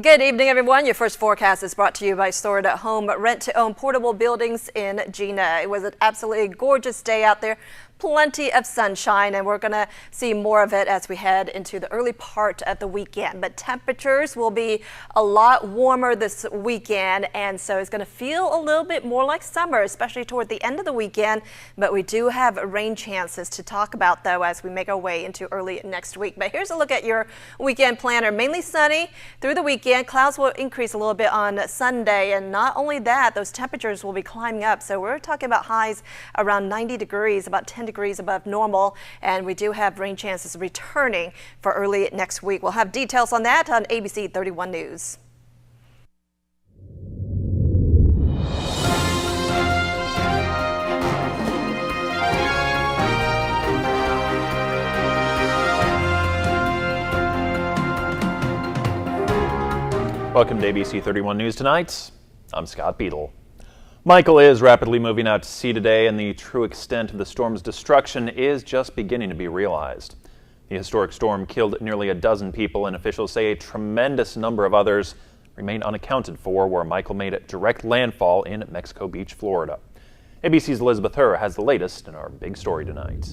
Good evening, everyone. Your first forecast is brought to you by Stored at Home Rent-to-Own Portable Buildings in Gina. It was an absolutely gorgeous day out there. Plenty of sunshine, and we're going to see more of it as we head into the early part of the weekend. But temperatures will be a lot warmer this weekend, and so it's going to feel a little bit more like summer, especially toward the end of the weekend. But we do have rain chances to talk about, though, as we make our way into early next week. But here's a look at your weekend planner. Mainly sunny through the weekend. Clouds will increase a little bit on Sunday, and not only that, those temperatures will be climbing up. So we're talking about highs around 90 degrees, about 10 degrees above normal, and we do have rain chances returning for early next week. We'll have details on that on ABC 31 News. Welcome to ABC 31 News Tonight. I'm Scott Beadle. Michael is rapidly moving out to sea today, and the true extent of the storm's destruction is just beginning to be realized. The historic storm killed nearly a dozen people, and officials say a tremendous number of others remain unaccounted for where Michael made direct landfall in Mexico Beach, Florida. ABC's Elizabeth Hur has the latest in our big story tonight.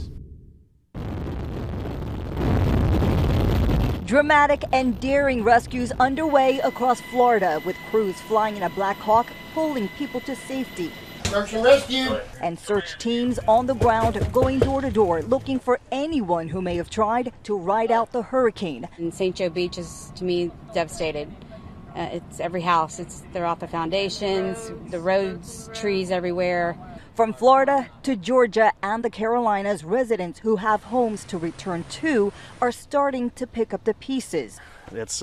Dramatic and daring rescues underway across Florida, with crews flying in a Black Hawk pulling people to safety. Search and rescue. And search teams on the ground going door to door looking for anyone who may have tried to ride out the hurricane. And St. Joe Beach is, to me, devastated. It's every house. They're off the foundations, the roads, trees everywhere. From Florida to Georgia and the Carolinas, residents who have homes to return to are starting to pick up the pieces. It's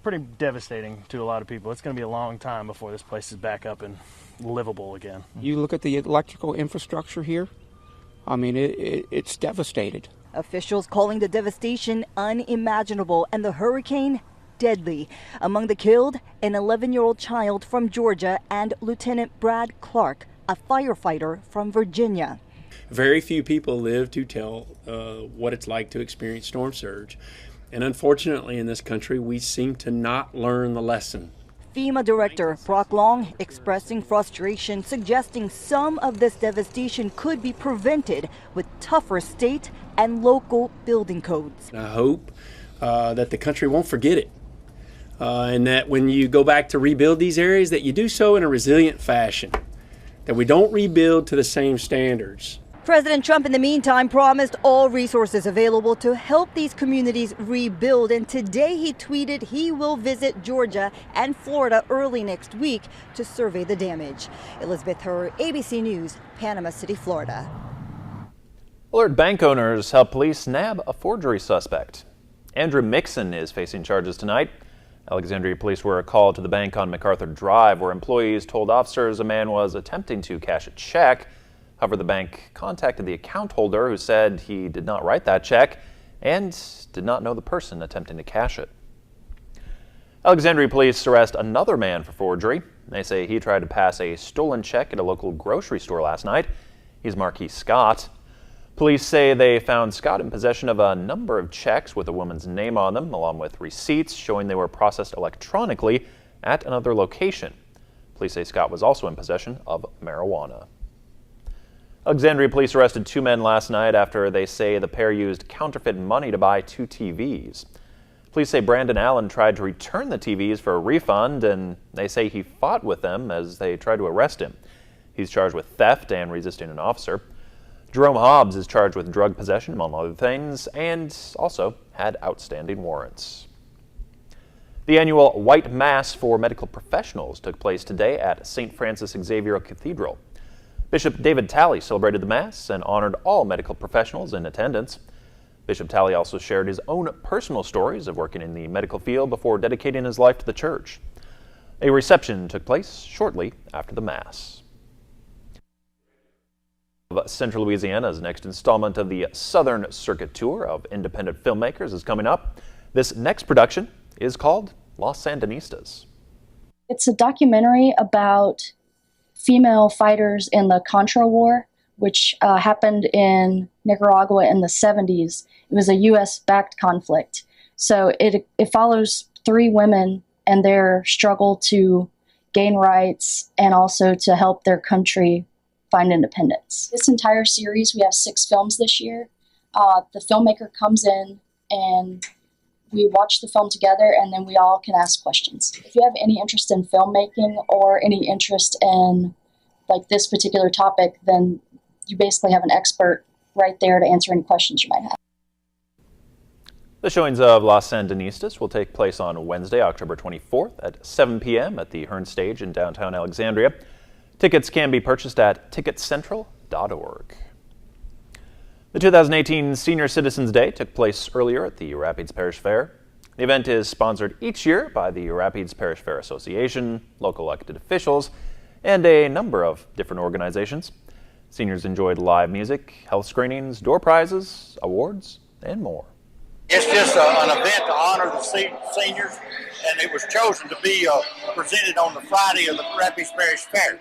pretty devastating to a lot of people. It's going to be a long time before this place is back up and livable again. You look at the electrical infrastructure here, I mean, it's devastated. Officials calling the devastation unimaginable and the hurricane deadly. Among the killed, an 11-year-old child from Georgia and Lieutenant Brad Clark, a firefighter from Virginia. Very few people live to tell what it's like to experience storm surge. And unfortunately in this country, we seem to not learn the lesson. FEMA Director Brock Long expressing frustration, suggesting some of this devastation could be prevented with tougher state and local building codes. I hope that the country won't forget it. And that when you go back to rebuild these areas, that you do so in a resilient fashion, that we don't rebuild to the same standards. President Trump, in the meantime, promised all resources available to help these communities rebuild. And today he tweeted he will visit Georgia and Florida early next week to survey the damage. Elizabeth Hur, ABC News, Panama City, Florida. Alert bank owners help police nab a forgery suspect. Andrew Mixon is facing charges tonight. Alexandria police were called to the bank on MacArthur Drive, where employees told officers a man was attempting to cash a check. However, the bank contacted the account holder, who said he did not write that check and did not know the person attempting to cash it. Alexandria police arrest another man for forgery. They say he tried to pass a stolen check at a local grocery store last night. He's Marquis Scott. Police say they found Scott in possession of a number of checks with a woman's name on them, along with receipts showing they were processed electronically at another location. Police say Scott was also in possession of marijuana. Alexandria police arrested two men last night after they say the pair used counterfeit money to buy two TVs. Police say Brandon Allen tried to return the TVs for a refund, and they say he fought with them as they tried to arrest him. He's charged with theft and resisting an officer. Jerome Hobbs is charged with drug possession, among other things, and also had outstanding warrants. The annual White Mass for medical professionals took place today at St. Francis Xavier Cathedral. Bishop David Talley celebrated the Mass and honored all medical professionals in attendance. Bishop Talley also shared his own personal stories of working in the medical field before dedicating his life to the church. A reception took place shortly after the Mass. Central Louisiana's next installment of the Southern Circuit Tour of Independent Filmmakers is coming up. This next production is called Los Sandinistas. It's a documentary about female fighters in the Contra War, which happened in Nicaragua in the 70s. It was a U.S.-backed conflict. So it follows 3 women and their struggle to gain rights and also to help their country find independence. This entire series, we have 6 films this year. The filmmaker comes in and we watch the film together, and then we all can ask questions. If you have any interest in filmmaking or any interest in like this particular topic, then you basically have an expert right there to answer any questions you might have. The showings of Las Sandinistas will take place on Wednesday, October 24th at 7 p.m. at the Hearn Stage in downtown Alexandria. Tickets can be purchased at ticketcentral.org. The 2018 Senior Citizens Day took place earlier at the Rapides Parish Fair. The event is sponsored each year by the Rapides Parish Fair Association, local elected officials, and a number of different organizations. Seniors enjoyed live music, health screenings, door prizes, awards, and more. It's just an event to honor the seniors, and it was chosen to be presented on the Friday of the Rapides Parish Fair.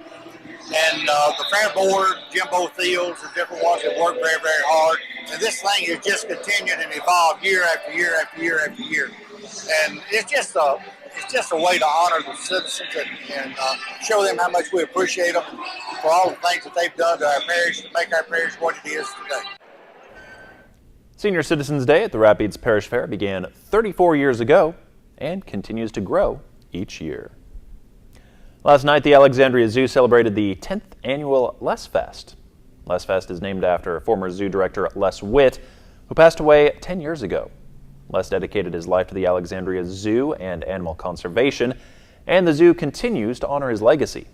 And the fair board, Jimbo Thiels, and different ones have worked very, very hard. And this thing has just continued and evolved year after year after year after year. And it's just a way to honor the citizens and show them how much we appreciate them for all the things that they've done to our parish to make our parish what it is today. Senior Citizens Day at the Rapides Parish Fair began 34 years ago and continues to grow each year. Last night, the Alexandria Zoo celebrated the 10th annual Les Fest. Les Fest is named after former zoo director Les Witt, who passed away 10 years ago. Les dedicated his life to the Alexandria Zoo and animal conservation, and the zoo continues to honor his legacy.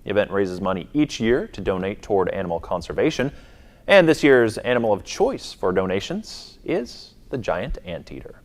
The event raises money each year to donate toward animal conservation, and this year's animal of choice for donations is the giant anteater.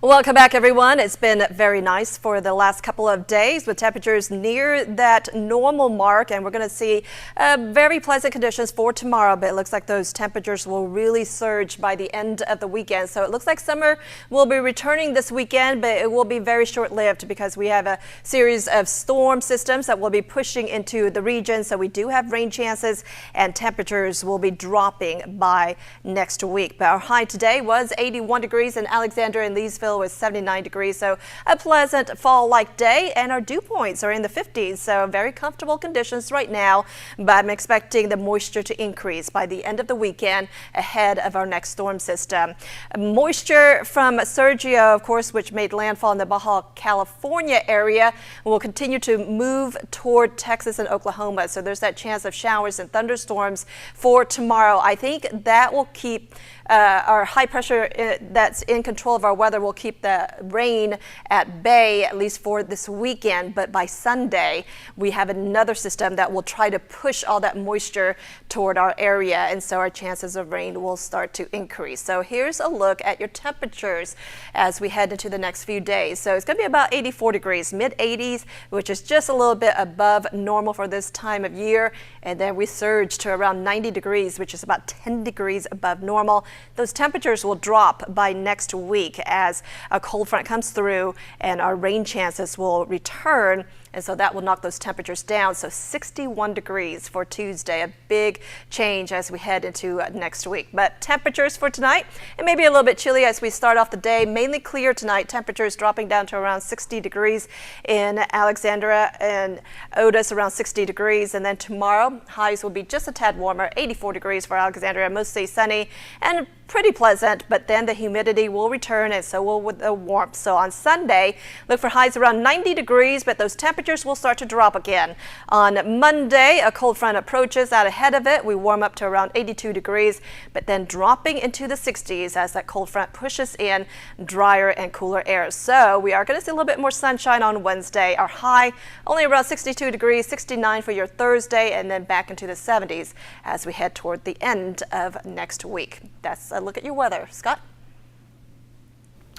Welcome back, everyone. It's been very nice for the last couple of days with temperatures near that normal mark, and we're going to see very pleasant conditions for tomorrow, but it looks like those temperatures will really surge by the end of the weekend. So it looks like summer will be returning this weekend, but it will be very short-lived because we have a series of storm systems that will be pushing into the region. So we do have rain chances, and temperatures will be dropping by next week. But our high today was 81 degrees in Alexandria and Leesville was 79 degrees, so a pleasant fall-like day, and our dew points are in the 50s, so very comfortable conditions right now, but I'm expecting the moisture to increase by the end of the weekend ahead of our next storm system. Moisture from Sergio, of course, which made landfall in the Baja California area, will continue to move toward Texas and Oklahoma, so there's that chance of showers and thunderstorms for tomorrow. I think that will keep our high pressure that's in control of our weather will keep the rain at bay, at least for this weekend. But by Sunday, we have another system that will try to push all that moisture toward our area. And so our chances of rain will start to increase. So here's a look at your temperatures as we head into the next few days. So it's going to be about 84 degrees, mid 80s, which is just a little bit above normal for this time of year. And then we surge to around 90 degrees, which is about 10 degrees above normal. Those temperatures will drop by next week as a cold front comes through and our rain chances will return. And so that will knock those temperatures down. So 61 degrees for Tuesday, a big change as we head into next week. But temperatures for tonight, it may be a little bit chilly as we start off the day. Mainly clear tonight. Temperatures dropping down to around 60 degrees in Alexandria and Otis around 60 degrees. And then tomorrow, highs will be just a tad warmer, 84 degrees for Alexandria, mostly sunny and pretty pleasant, but then the humidity will return and so will with the warmth. So on Sunday, look for highs around 90 degrees, but those temperatures will start to drop again. On Monday, a cold front approaches out ahead of it. We warm up to around 82 degrees, but then dropping into the 60s as that cold front pushes in drier and cooler air. So we are going to see a little bit more sunshine on Wednesday. Our high only around 62 degrees, 69 for your Thursday, and then back into the 70s as we head toward the end of next week. That's a look at your weather. Scott?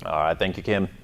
All right. Thank you, Kim.